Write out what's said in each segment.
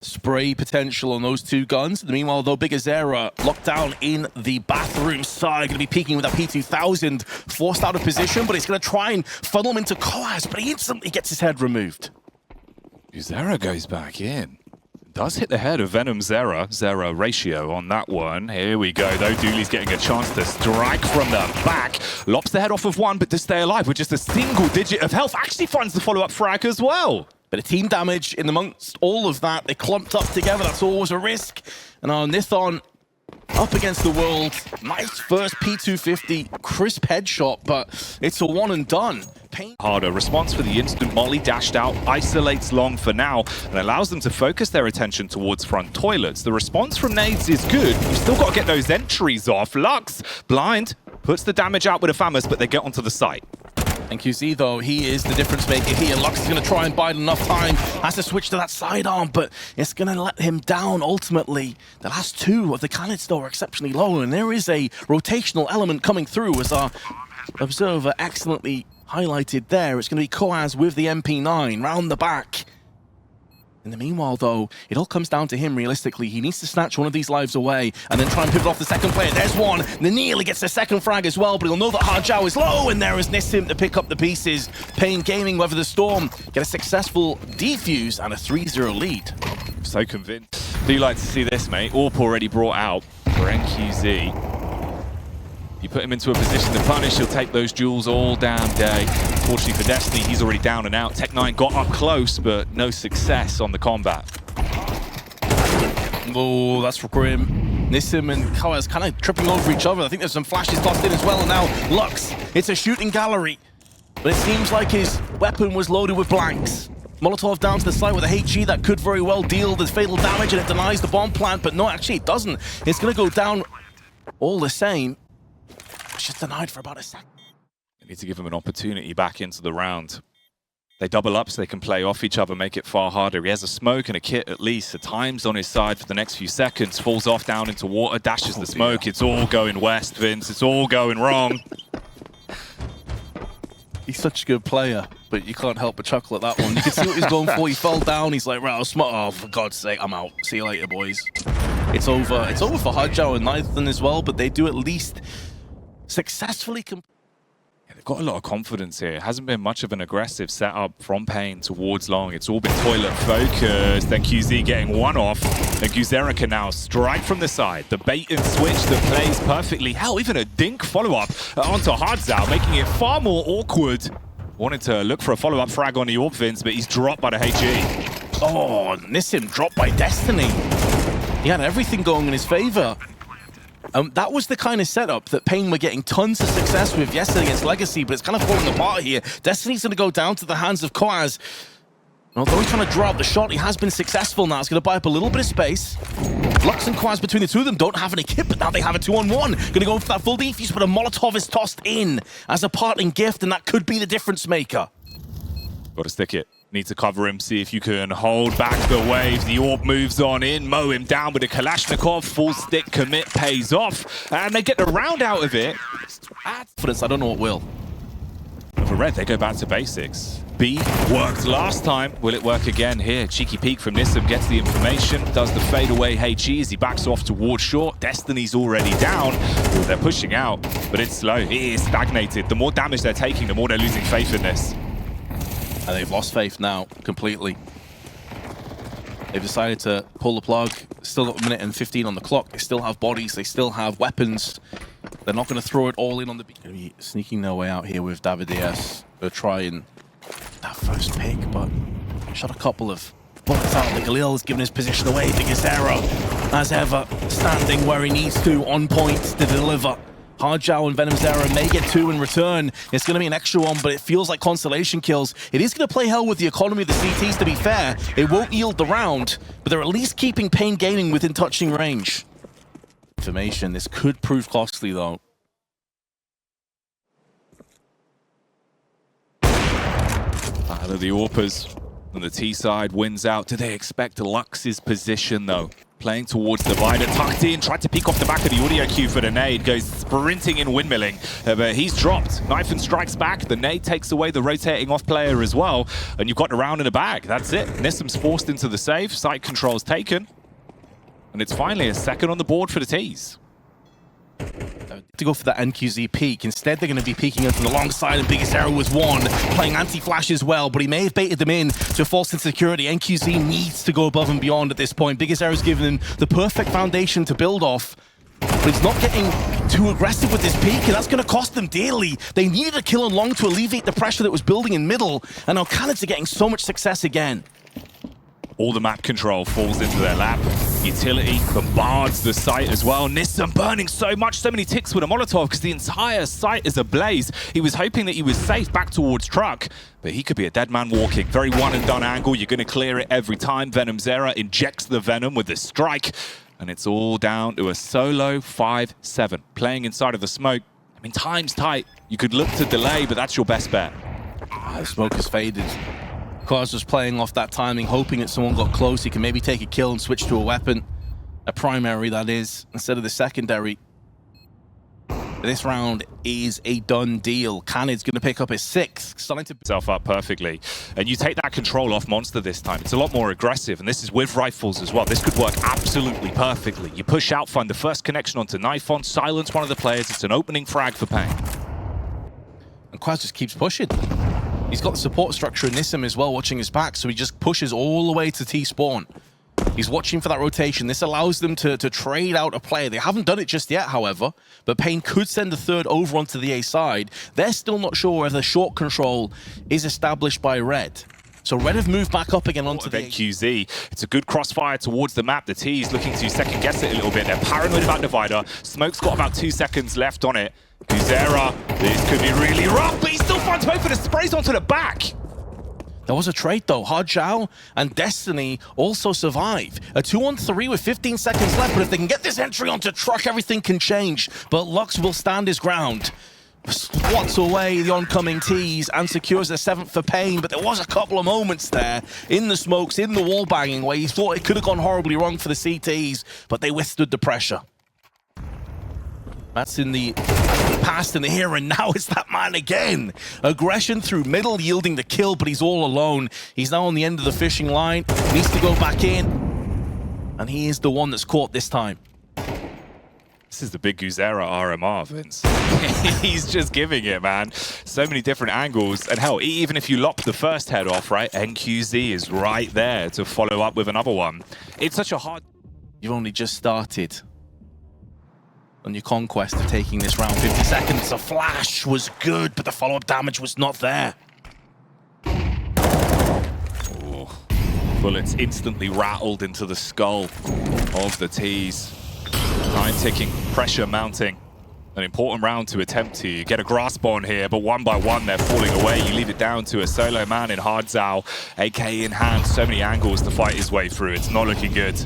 spray potential on those two guns. Meanwhile, though, Big Azera locked down in the bathroom side, going to be peeking with a P2000, forced out of position, but it's going to try and funnel him into Koaz, but he instantly gets his head removed. Zera goes back in. Does hit the head of Venom Zera. Zera ratio on that one. Here we go, though. Dooley's getting a chance to strike from the back. Lops the head off of one, but to stay alive with just a single digit of health. Actually finds the follow-up frag as well. Bit of team damage in amongst all of that. They clumped up together. That's always a risk. And our Nithon up against the world. Nice first P250. Crisp headshot, but it's a one and done. paiN. Harder response for the instant molly, dashed out, isolates long for now, and allows them to focus their attention towards front toilets. The response from Nades is good. You've still got to get those entries off. Lux, blind, puts the damage out with a Famus, but they get onto the site. And QZ, though, he is the difference maker here. Lux is going to try and bide enough time. Has to switch to that sidearm, but it's going to let him down ultimately. The last two of the Canids, though, are exceptionally low, and there is a rotational element coming through, as our observer excellently highlighted there. It's going to be Koaz with the MP9 round the back. In the meanwhile, though, it all comes down to him realistically. He needs to snatch one of these lives away and then try and pivot off the second player. There's one. Nearly gets the second frag as well, but he'll know that Harjao is low, and there is Nissim to pick up the pieces. paiN Gaming weather the storm, get a successful defuse and a 3-0 lead. So convinced. Do you like to see this, mate? AWP already brought out for NQZ. You put him into a position to punish, he'll take those duels all damn day. Fortunately for Destiny, he's already down and out. Tech9 got up close, but no success on the combat. Oh, that's for Grim. Nissim and Koaz kind of tripping over each other. I think there's some flashes tossed in as well, and now Lux, it's a shooting gallery. But it seems like his weapon was loaded with blanks. Molotov down to the side with a HE that could very well deal the fatal damage, and it denies the bomb plant, but no, actually it doesn't. It's going to go down all the same. It's just denied for about a second. They need to give him an opportunity back into the round. They double up so they can play off each other, make it far harder. He has a smoke and a kit at least. The time's on his side for the next few seconds. Falls off down into water, dashes the smoke. It's all going west, Vince. It's all going wrong. He's such a good player, but you can't help but chuckle at that one. You can see what he's going for. He fell down. He's like, right, I'll smart. Oh, for God's sake, I'm out. See you later, boys. It's over. It's over for Harjao and Nathan as well, but they do at least successfully They've got a lot of confidence here. It hasn't been much of an aggressive setup from paiN towards long. It's all been toilet focused. Then QZ getting one off. And Guzera can now strike from the side. The bait and switch that plays perfectly. Hell, even a dink follow-up onto Hardzao, making it far more awkward. Wanted to look for a follow-up frag on the AWP, Vince, but he's dropped by the HE. Oh, Nissim dropped by Destiny. He had everything going in his favor. That was the kind of setup that paiN were getting tons of success with yesterday against Legacy, but it's kind of falling apart here. Destiny's going to go down to the hands of Koaz. Although he's trying to draw up the shot, he has been successful now. It's going to buy up a little bit of space. Lux and Koaz between the two of them don't have any kit, but now they have a 2-on-1. Going to go for that full defuse, but a Molotov is tossed in as a parting gift, and that could be the difference maker. Got to stick it. Need to cover him, see if you can hold back the waves. The AWP moves on in, mow him down with a Kalashnikov. Full stick commit pays off, and they get the round out of it. Confidence, I don't know what will. For Red, they go back to basics. B worked last time. Will it work again here? Cheeky peek from Nissim, gets the information, does the fadeaway HE as he backs off towards short. Destiny's already down. They're pushing out, but it's slow. It is stagnated. The more damage they're taking, the more they're losing faith in this. And they've lost faith now, completely. They've decided to pull the plug. Still got a minute and 15 on the clock. They still have bodies. They still have weapons. They're not going to throw it all in on the beat. Going to be sneaking their way out here with David DS. They're trying that first pick, but shot a couple of bullets out. The Galil has given his position away. Big Azera, as ever, standing where he needs to, on point to deliver. Harjao and Venom Zera may get two in return. It's going to be an extra one, but it feels like consolation kills. It is going to play hell with the economy of the CTs, to be fair. It won't yield the round, but they're at least keeping paiN Gaming within touching range. Information, this could prove costly, though. Out of the AWPers, and the T side wins out. Do they expect Lux's position, though? Playing towards the Divider, tucked in, tried to peek off the back of the audio cue for the nade, goes sprinting in windmilling, but he's dropped. Knife and strikes back, the nade takes away the rotating off player as well, and you've got the round in the bag. That's it. Nissam's forced into the save, site control's taken, and it's finally a second on the board for the T's. To go for that NQZ peak. Instead, they're going to be peeking into the long side, and Biggest Arrow was one, playing anti-flash as well, but he may have baited them in to false insecurity. NQZ needs to go above and beyond at this point. Biggest Arrow's given him the perfect foundation to build off, but he's not getting too aggressive with this peak, and that's going to cost them dearly. They needed a kill on long to alleviate the pressure that was building in middle, and now Canids are getting so much success again. All the map control falls into their lap. Utility bombards the site as well. Nissam burning so much, so many ticks with a Molotov because the entire site is ablaze. He was hoping that he was safe back towards truck, but he could be a dead man walking. Very one and done angle. You're going to clear it every time. Venom Zera injects the Venom with the strike, and it's all down to a solo 5-7. Playing inside of the smoke. I mean, time's tight. You could look to delay, but that's your best bet. The smoke has faded. Quaz was playing off that timing, hoping that someone got close. He can maybe take a kill and switch to a weapon. A primary, that is, instead of the secondary. This round is a done deal. Canids going to pick up his 6th. Starting to Self up perfectly. And you take that control off Monster this time. It's a lot more aggressive, and this is with rifles as well. This could work absolutely perfectly. You push out, find the first connection onto Knife on, silence one of the players. It's an opening frag for paiN. And Quaz just keeps pushing. He's got the support structure in Nissam as well, watching his back, so he just pushes all the way to T-spawn. He's watching for that rotation. This allows them to trade out a player. They haven't done it just yet, however, but paiN could send a third over onto the A side. They're still not sure whether short control is established by Red. So Red have moved back up again onto the QZ. It's a good crossfire towards the map. The T's looking to second guess it a little bit. They're paranoid about Divider. Smoke's got about 2 seconds left on it. Kuzera, this could be really rough, but he still finds both of the sprays onto the back. There was a trade though. Hardjao and Destiny also survive. A 2-on-3 with 15 seconds left, but if they can get this entry onto truck, everything can change. But Lux will stand his ground. Swats away the oncoming T's and secures the 7th for paiN, but there was a couple of moments there in the smokes, in the wall banging, where you thought it could have gone horribly wrong for the CTs, but they withstood the pressure. That's in the past and the here, and now it's that man again. Aggression through middle, yielding the kill, but he's all alone. He's now on the end of the fishing line, needs to go back in, and he is the one that's caught this time. This is the big Guzera RMR, Vince. He's just giving it, man. So many different angles. And hell, even if you lop the first head off, right, NQZ is right there to follow up with another one. It's such a hard... You've only just started on your conquest of taking this round. 50 seconds, the flash was good, but the follow-up damage was not there. Oh, bullets instantly rattled into the skull of the T's. Time ticking, pressure mounting. An important round to attempt to get a grasp on here, but one by one they're falling away. You leave it down to a solo man in Hardzow, AK in hand, so many angles to fight his way through. It's not looking good.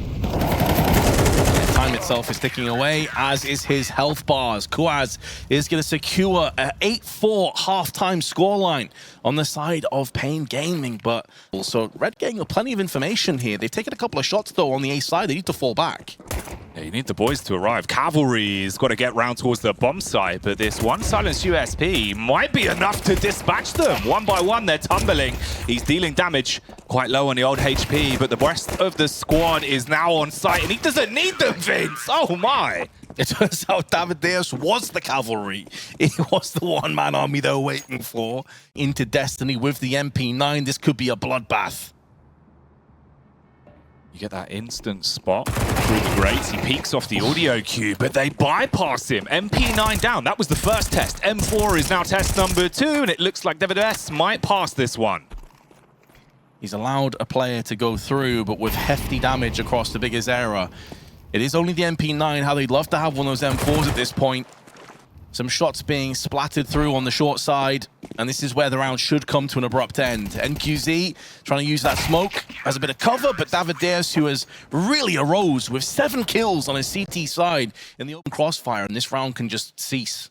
Time itself is ticking away, as is his health bars. Kuaz is going to secure an 8-4 halftime scoreline on the side of paiN Gaming, but also Red getting plenty of information here. They've taken a couple of shots though on the A side. They need to fall back. Yeah, you need the boys to arrive. Cavalry's got to get round towards the bomb site, but this one silenced USP might be enough to dispatch them. One by one, they're tumbling. He's dealing damage quite low on the old HP, but the rest of the squad is now on site, and he doesn't need them, Vince. Oh, my. It turns out David Diaz was the cavalry. It was the one-man army they were waiting for. Into Destiny with the MP9. This could be a bloodbath. You get that instant spot through the grates. He peeks off the audio cue, but they bypass him. MP9 down. That was the first test. M4 is now test number 2, and it looks like David S might pass this one. He's allowed a player to go through, but with hefty damage across the biggest era. It is only the MP9, how they'd love to have one of those M4s at this point. Some shots being splattered through on the short side, and this is where the round should come to an abrupt end. NQZ trying to use that smoke as a bit of cover, but David Diaz, who has really arose with 7 kills on his CT side in the open crossfire, and this round can just cease.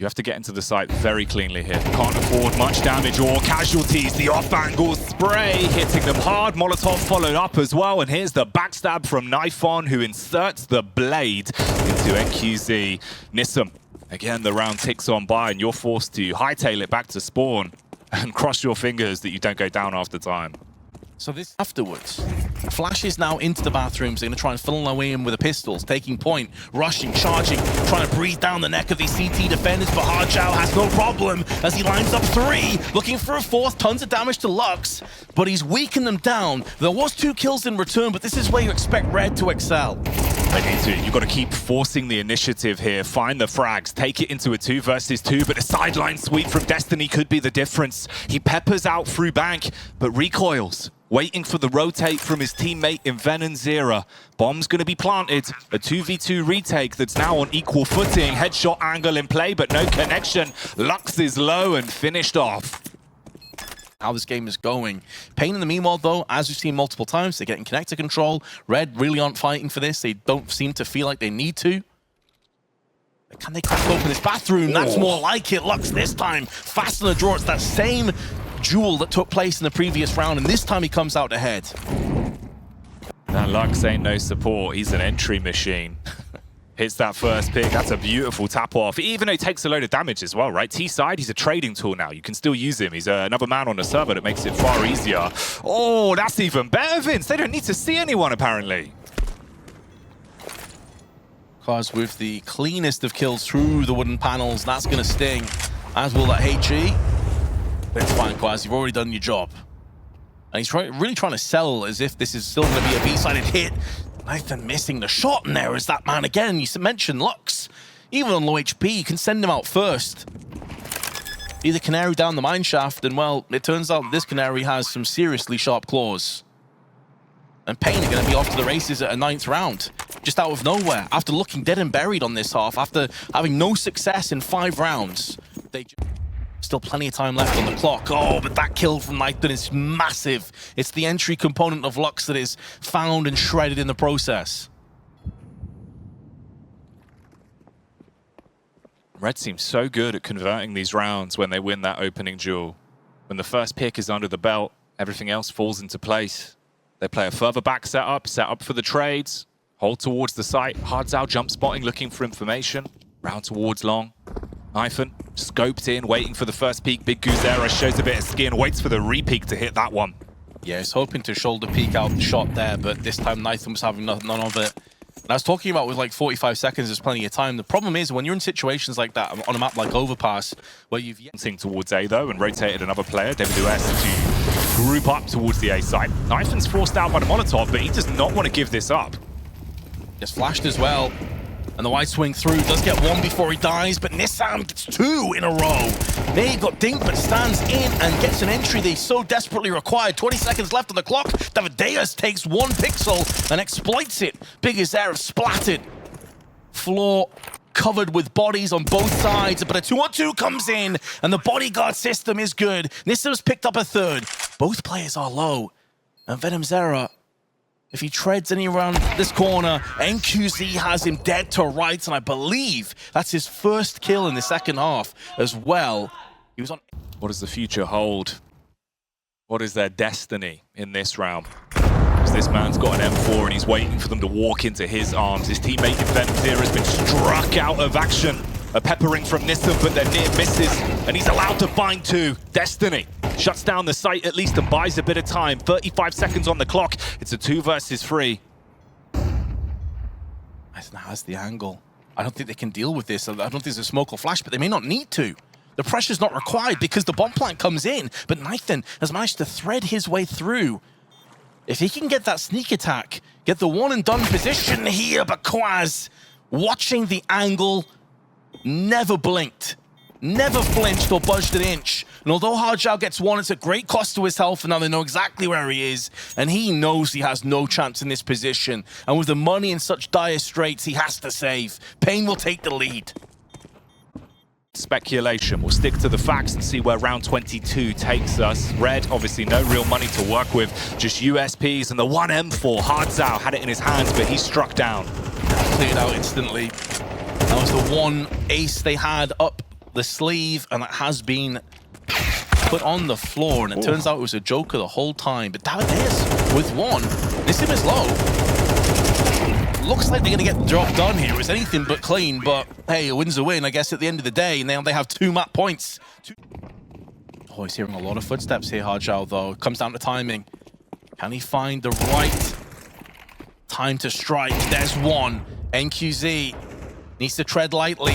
You have to get into the site very cleanly here. Can't afford much damage or casualties. The off-angle spray hitting them hard. Molotov followed up as well. And here's the backstab from Knifeon, who inserts the blade into NQZ. Nissim, again, the round ticks on by, and you're forced to hightail it back to spawn and cross your fingers that you don't go down after time. So this afterwards, Flash is now into the bathrooms. They're going to try and funnel their way in with the pistols, taking point, rushing, charging, trying to breathe down the neck of these CT defenders. But Hardjow has no problem as he lines up 3, looking for a 4th. Tons of damage to Lux, but he's weakened them down. There was 2 kills in return, but this is where you expect Red to excel. They need to. You've got to keep forcing the initiative here. Find the frags. Take it into a 2 versus 2, but a sideline sweep from Destiny could be the difference. He peppers out through bank, but recoils, waiting for the rotate from his teammate in Venonzera. Bomb's going to be planted. A 2v2 retake that's now on equal footing. Headshot angle in play, but no connection. Lux is low and finished off. How this game is going. paiN in the meanwhile, though, as we've seen multiple times, they're getting connector control. Red really aren't fighting for this. They don't seem to feel like they need to. Can they crack open this bathroom? That's more like it. Lux this time, fast on the draw. It's that same duel that took place in the previous round, and this time he comes out ahead. That Lux ain't no support. He's an entry machine. Hits that first pick. That's a beautiful tap off. Even though he takes a load of damage as well, right? T-side, he's a trading tool now. You can still use him. He's another man on the server that makes it far easier. Oh, that's even better, Vince. They don't need to see anyone, apparently. Because with the cleanest of kills through the wooden panels, that's going to sting, as will that HE. But it's fine, Quaz. You've already done your job. And he's really trying to sell as if this is still going to be a B-sided hit. Nathan missing the shot, and there is that man again. You mentioned Lux. Even on low HP, you can send him out first. Either Canary down the mine shaft, and well, it turns out this Canary has some seriously sharp claws. And paiN are going to be off to the races at a 9th round, just out of nowhere. After looking dead and buried on this half, after having no success in 5 rounds, they still plenty of time left on the clock. Oh, but that kill from Nathan is massive. It's the entry component of Lux that is found and shredded in the process. Red seems so good at converting these rounds when they win that opening duel. When the first pick is under the belt, everything else falls into place. They play a further back setup, set up for the trades, hold towards the site. Hardzow jump spotting, looking for information. Round towards long. Knifeon scoped in, waiting for the first peek. Big Guzera shows a bit of skin, waits for the re-peek to hit that one. Yeah, he's hoping to shoulder peek out the shot there, but this time Knifeon was having none of it. And I was talking about with like 45 seconds, there's plenty of time. The problem is when you're in situations like that on a map like Overpass, where you've yet towards A though and rotated another player, WS, to group up towards the A side. Knifeon's forced out by the Molotov, but he does not want to give this up. Just flashed as well. And the wide swing through does get 1 before he dies, but Nissim gets 2 in a row. There he got dinked, but stands in and gets an entry they so desperately required. 20 seconds left on the clock. Davideus takes 1 pixel and exploits it. Big Guzera splattered. Floor covered with bodies on both sides, but a 2-on-2 comes in, and the bodyguard system is good. Nissim's picked up a 3rd. Both players are low, and Venonzera, if he treads any around this corner, NQZ has him dead to rights, and I believe that's his first kill in the second half as well. He was on. What does the future hold? What is their destiny in this round? Because this man's got an M4 and he's waiting for them to walk into his arms. His teammate in Venonzera has been struck out of action. A peppering from Nissim, but they're near misses, and he's allowed to find 2. Destiny shuts down the site at least and buys a bit of time. 35 seconds on the clock. It's a 2 versus 3. Nathan has the angle. I don't think they can deal with this. I don't think there's a smoke or flash, but they may not need to. The pressure's not required because the bomb plant comes in, but Nathan has managed to thread his way through. If he can get that sneak attack, get the one and done position here, but Quaz, watching the angle, never blinked, never flinched or budged an inch. And although Hardjow gets 1, it's a great cost to his health, and now they know exactly where he is, and he knows he has no chance in this position. And with the money in such dire straits, he has to save. paiN will take the lead. Speculation. We'll stick to the facts and see where round 22 takes us. Red, obviously no real money to work with, just USPs, and the 1 M4. Hardzow had it in his hands, but he struck down. Cleared out instantly. That was the 1 ace they had up the sleeve, and it has been put on the floor, and it turns out it was a joker the whole time. But down this with one. Nissim is low. Looks like they're going to get the job done here. It was anything but clean, but hey, a win's a win, I guess, at the end of the day. Now they have 2 map points. Oh, he's hearing a lot of footsteps here, Hardshell, though. It comes down to timing. Can he find the right time to strike? There's one. NQZ needs to tread lightly.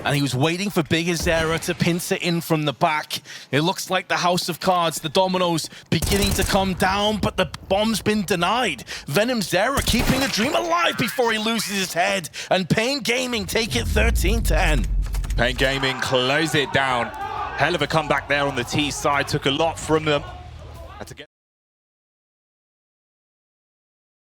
And he was waiting for Big Azera to pinch it in from the back. It looks like the house of cards, the dominoes beginning to come down, but the bomb's been denied. Venom Zera keeping the dream alive before he loses his head. And paiN Gaming take it 13-10. paiN Gaming close it down. Hell of a comeback there on the T side. Took a lot from them. Had to get